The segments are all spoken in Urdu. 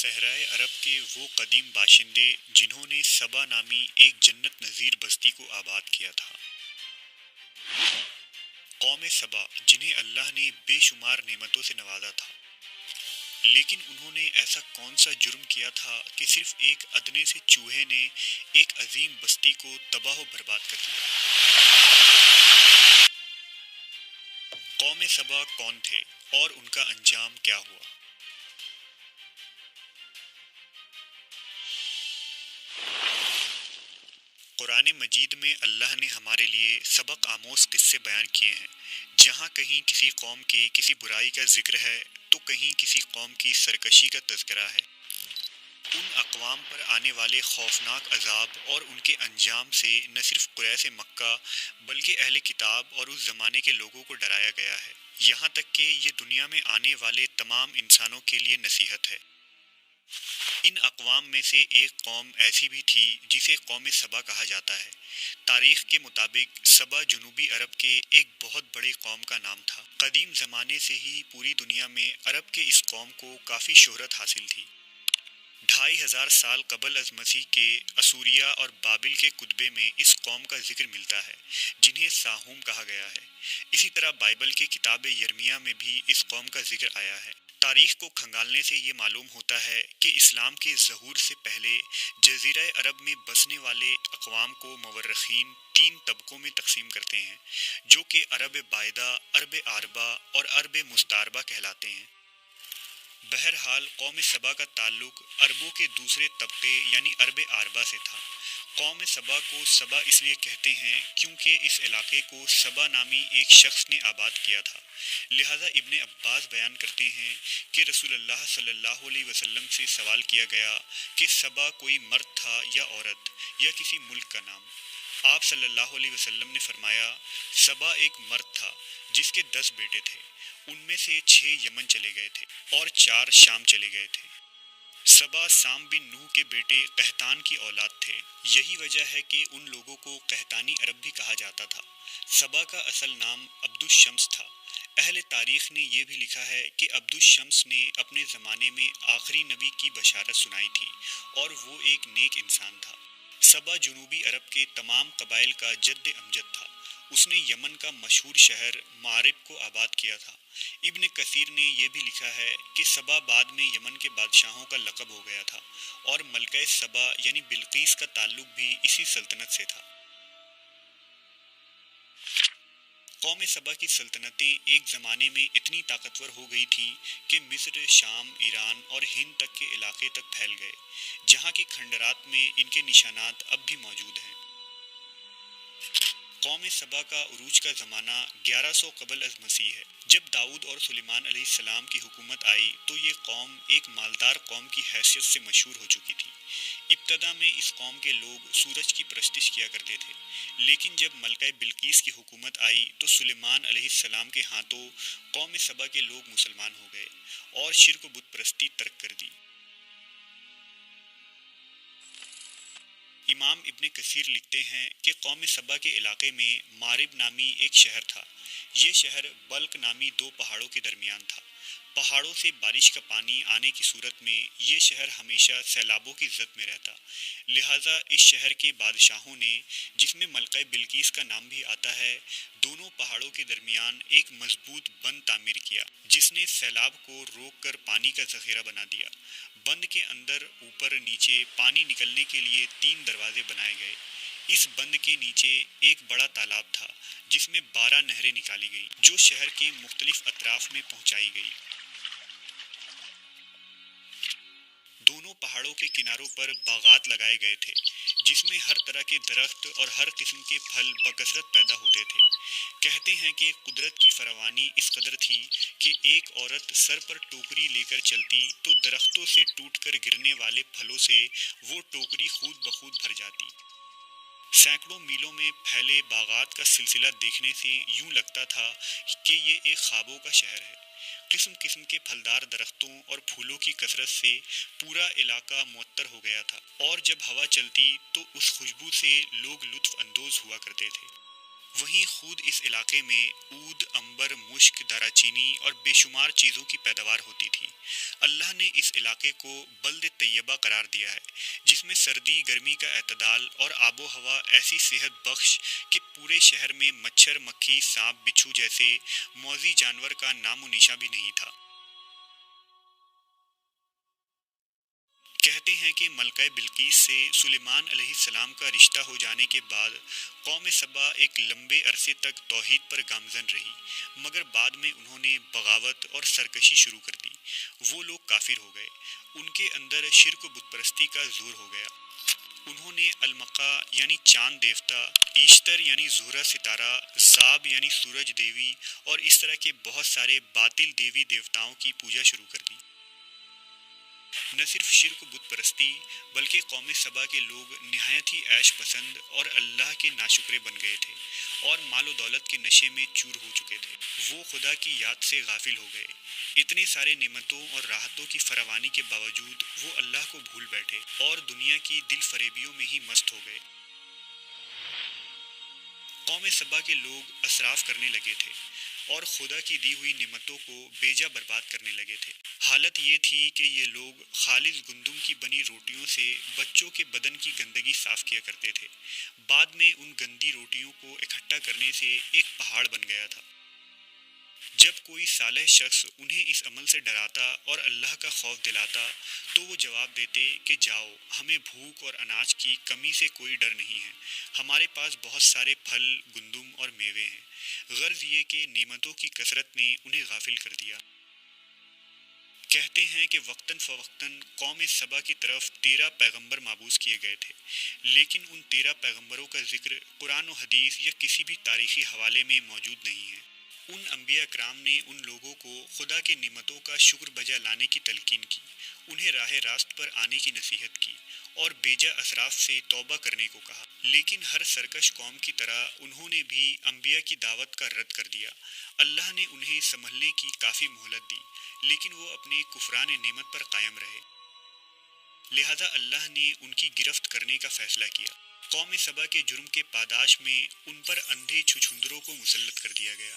صحرائے عرب کے وہ قدیم باشندے جنہوں نے سبا نامی ایک جنت نظیر بستی کو آباد کیا تھا۔ قوم سبا جنہیں اللہ نے بے شمار نعمتوں سے نوازا تھا، لیکن انہوں نے ایسا کون سا جرم کیا تھا کہ صرف ایک ادنے سے چوہے نے ایک عظیم بستی کو تباہ و برباد کر دیا۔ قوم سبا کون تھے اور ان کا انجام کیا ہوا؟ قرآن مجید میں اللہ نے ہمارے لیے سبق آموز قصے بیان کیے ہیں، جہاں کہیں کسی قوم کے کسی برائی کا ذکر ہے تو کہیں کسی قوم کی سرکشی کا تذکرہ ہے۔ ان اقوام پر آنے والے خوفناک عذاب اور ان کے انجام سے نہ صرف قریش مکہ بلکہ اہل کتاب اور اس زمانے کے لوگوں کو ڈرایا گیا ہے، یہاں تک کہ یہ دنیا میں آنے والے تمام انسانوں کے لیے نصیحت ہے۔ ان اقوام میں سے ایک قوم ایسی بھی تھی جسے قوم سبا کہا جاتا ہے۔ تاریخ کے مطابق سبا جنوبی عرب کے ایک بہت بڑی قوم کا نام تھا۔ قدیم زمانے سے ہی پوری دنیا میں عرب کے اس قوم کو کافی شہرت حاصل تھی۔ 2500 سال قبل از مسیح کے اسوریا اور بابل کے کتبے میں اس قوم کا ذکر ملتا ہے، جنہیں ساہوم کہا گیا ہے۔ اسی طرح بائبل کے کتاب یرمیہ میں بھی اس قوم کا ذکر آیا ہے۔ تاریخ کو کھنگالنے سے یہ معلوم ہوتا ہے کہ اسلام کے ظہور سے پہلے جزیرہ عرب میں بسنے والے اقوام کو مورخین 3 طبقوں میں تقسیم کرتے ہیں، جو کہ عرب بائدہ، عرب عاربہ اور عرب مستعربہ کہلاتے ہیں۔ بہرحال قوم سبا کا تعلق عربوں کے دوسرے طبقے یعنی عرب عاربہ سے تھا۔ قوم سبا کو سبا اس لیے کہتے ہیں کیونکہ اس علاقے کو سبا نامی ایک شخص نے آباد کیا تھا۔ لہٰذا ابن عباس بیان کرتے ہیں کہ رسول اللہ صلی اللہ علیہ وسلم سے سوال کیا گیا کہ سبا کوئی مرد تھا یا عورت یا کسی ملک کا نام؟ آپ صلی اللہ علیہ وسلم نے فرمایا، سبا ایک مرد تھا جس کے 10 بیٹے تھے، ان میں سے 6 یمن چلے گئے تھے اور 4 شام چلے گئے تھے۔ سبا سام بن نوح کے بیٹے قحطان کی اولاد تھے، یہی وجہ ہے کہ ان لوگوں کو قحطانی عرب بھی کہا جاتا تھا۔ سبا کا اصل نام عبد الشمس تھا۔ اہل تاریخ نے یہ بھی لکھا ہے کہ عبد الشمس نے اپنے زمانے میں آخری نبی کی بشارت سنائی تھی اور وہ ایک نیک انسان تھا۔ سبا جنوبی عرب کے تمام قبائل کا جد امجد تھا۔ اس نے یمن کا مشہور شہر معرب کو آباد کیا تھا۔ ابن کثیر نے یہ بھی لکھا ہے کہ سبا بعد میں یمن کے بادشاہوں کا لقب ہو گیا تھا اور ملکہ سبا یعنی بلقیس کا تعلق بھی اسی سلطنت سے تھا۔ قوم سبا کی سلطنتیں ایک زمانے میں اتنی طاقتور ہو گئی تھیں کہ مصر، شام، ایران اور ہند تک کے علاقے تک پھیل گئے، جہاں کے کھنڈرات میں ان کے نشانات اب بھی موجود ہیں۔ قوم سبا کا عروج کا زمانہ 1100 قبل از مسیح ہے۔ جب داؤد اور سلیمان علیہ السلام کی حکومت آئی تو یہ قوم ایک مالدار قوم کی حیثیت سے مشہور ہو چکی تھی۔ ابتدا میں اس قوم کے لوگ سورج کی پرستش کیا کرتے تھے، لیکن جب ملکہ بلقیس کی حکومت آئی تو سلیمان علیہ السلام کے ہاتھوں قوم سبا کے لوگ مسلمان ہو گئے اور شرک و بت پرستی ترک کر دی۔ امام ابن کثیر لکھتے ہیں کہ قوم سبا کے علاقے میں معرب نامی ایک شہر تھا۔ یہ شہر بلق نامی 2 پہاڑوں کے درمیان تھا۔ پہاڑوں سے بارش کا پانی آنے کی صورت میں یہ شہر ہمیشہ سیلابوں کی زد میں رہتا، لہٰذا اس شہر کے بادشاہوں نے، جس میں ملکہ بلقیس کا نام بھی آتا ہے، دونوں پہاڑوں کے درمیان ایک مضبوط بند تعمیر کیا جس نے سیلاب کو روک کر پانی کا ذخیرہ بنا دیا۔ بند کے اندر، اوپر، نیچے پانی نکلنے کے لیے 3 دروازے بنائے گئے۔ اس بند کے نیچے ایک بڑا تالاب تھا جس میں 12 نہریں نکالی گئی جو شہر کے مختلف اطراف میں پہنچائی گئی۔ دونوں پہاڑوں کے کناروں پر باغات لگائے گئے تھے جس میں ہر طرح کے درخت اور ہر قسم کے پھل بکثرت پیدا ہوتے تھے۔ کہتے ہیں کہ قدرت کی فراوانی اس قدر تھی کہ ایک عورت سر پر ٹوکری لے کر چلتی تو درختوں سے ٹوٹ کر گرنے والے پھلوں سے وہ ٹوکری خود بخود بھر جاتی۔ سینکڑوں میلوں میں پھیلے باغات کا سلسلہ دیکھنے سے یوں لگتا تھا کہ یہ ایک خوابوں کا شہر ہے۔ قسم قسم کے پھلدار درختوں اور پھولوں کی کثرت سے پورا علاقہ معطر ہو گیا تھا اور جب ہوا چلتی تو اس خوشبو سے لوگ لطف اندوز ہوا کرتے تھے۔ وہیں خود اس علاقے میں عود، عنبر، مشک، دارچینی اور بے شمار چیزوں کی پیداوار ہوتی تھی۔ اللہ نے اس علاقے کو بلد طیبہ قرار دیا ہے، جس میں سردی گرمی کا اعتدال اور آب و ہوا ایسی صحت بخش کہ پورے شہر میں مچھر، مکھی، سانپ، بچھو جیسے موذی جانور کا نام و نشان بھی نہیں تھا۔ کہتے ہیں کہ ملکہ بلقیس سے سلیمان علیہ السلام کا رشتہ ہو جانے کے بعد قوم سبا ایک لمبے عرصے تک توحید پر گامزن رہی، مگر بعد میں انہوں نے بغاوت اور سرکشی شروع کر دی۔ وہ لوگ کافر ہو گئے، ان کے اندر شرک و بت پرستی کا زور ہو گیا۔ انہوں نے المقا یعنی چاند دیوتا، ایشتر یعنی زہرہ ستارہ، زاب یعنی سورج دیوی اور اس طرح کے بہت سارے باطل دیوی دیوتاؤں کی پوجا شروع کر دی۔ نہ صرف شرک و بت پرستی، بلکہ قوم سبا کے لوگ نہایت ہی عیش پسند اور اللہ کے ناشکرے بن گئے تھے اور مال و دولت کے نشے میں چور ہو چکے تھے۔ وہ خدا کی یاد سے غافل ہو گئے۔ اتنے سارے نعمتوں اور راحتوں کی فراوانی کے باوجود وہ اللہ کو بھول بیٹھے اور دنیا کی دل فریبیوں میں ہی مست ہو گئے۔ قوم سبا کے لوگ اسراف کرنے لگے تھے اور خدا کی دی ہوئی نعمتوں کو بیجا برباد کرنے لگے تھے۔ حالت یہ تھی کہ یہ لوگ خالص گندم کی بنی روٹیوں سے بچوں کے بدن کی گندگی صاف کیا کرتے تھے۔ بعد میں ان گندی روٹیوں کو اکٹھا کرنے سے ایک پہاڑ بن گیا تھا۔ جب کوئی صالح شخص انہیں اس عمل سے ڈراتا اور اللہ کا خوف دلاتا تو وہ جواب دیتے کہ جاؤ، ہمیں بھوک اور اناج کی کمی سے کوئی ڈر نہیں ہے، ہمارے پاس بہت سارے پھل، گندم اور میوے ہیں۔ غرض یہ کہ نعمتوں کی کثرت نے انہیں غافل کر دیا۔ کہتے ہیں کہ وقتاً فوقتاً قوم سبا کی طرف 13 پیغمبر مابعوث کیے گئے تھے، لیکن ان 13 پیغمبروں کا ذکر قرآن و حدیث یا کسی بھی تاریخی حوالے میں موجود نہیں ہے۔ ان انبیاء کرام نے ان لوگوں کو خدا کی نعمتوں کا شکر بجا لانے کی تلقین کی، انہیں راہ راست پر آنے کی نصیحت کی اور بیجا اسراف سے توبہ کرنے کو کہا، لیکن ہر سرکش قوم کی طرح انہوں نے بھی انبیاء کی دعوت کا رد کر دیا۔ اللہ نے انہیں سنبھلنے کی کافی مہلت دی، لیکن وہ اپنے کفران نعمت پر قائم رہے، لہذا اللہ نے ان کی گرفت کرنے کا فیصلہ کیا۔ قوم سبا کے جرم کے پاداش میں ان پر اندھے چھچھندروں کو مسلط کر دیا گیا۔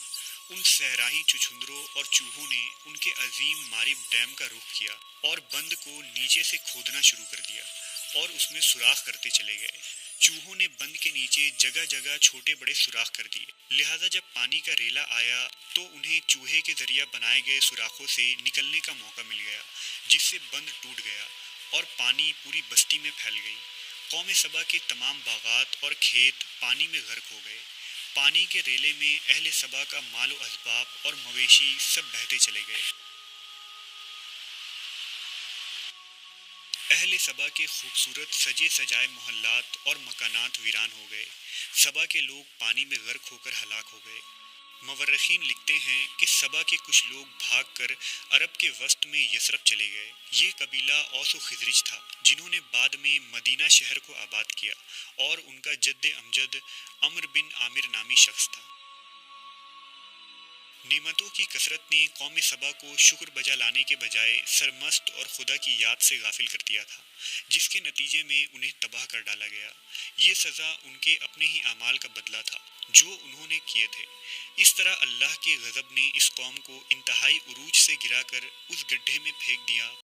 ان صحرائی چھچھندروں اور چوہوں نے ان کے عظیم مارب ڈیم کا رخ کیا اور بند کو نیچے سے کھودنا شروع کر دیا اور اس میں سوراخ کرتے چلے گئے۔ چوہوں نے بند کے نیچے جگہ جگہ چھوٹے بڑے سوراخ کر دیے، لہذا جب پانی کا ریلا آیا تو انہیں چوہے کے ذریعہ بنائے گئے سوراخوں سے نکلنے کا موقع مل گیا، جس سے بند ٹوٹ گیا اور پانی پوری بستی میں پھیل گئی۔ قوم سبا کے تمام باغات اور کھیت پانی میں غرق ہو گئے۔ پانی کے ریلے میں اہل سبا کا مال و اسباب اور مویشی سب بہتے چلے گئے۔ اہل سبا کے خوبصورت سجے سجائے محلات اور مکانات ویران ہو گئے۔ سبا کے لوگ پانی میں غرق ہو کر ہلاک ہو گئے۔ مورخین لکھتے ہیں کہ سبا کے کچھ لوگ بھاگ کر عرب کے وسط میں یثرب چلے گئے۔ یہ قبیلہ اوس و خزرج تھا، جنہوں نے بعد میں مدینہ شہر کو آباد کیا اور ان کا جد امجد عمرو بن عامر نامی شخص تھا۔ نعمتوں کی کثرت نے قوم سبا کو شکر بجا لانے کے بجائے سرمست اور خدا کی یاد سے غافل کر دیا تھا، جس کے نتیجے میں انہیں تباہ کر ڈالا گیا۔ یہ سزا ان کے اپنے ہی اعمال کا بدلہ تھا جو انہوں نے کیے تھے۔ اس طرح اللہ کے غضب نے اس قوم کو انتہائی عروج سے گرا کر اس گڈھے میں پھینک دیا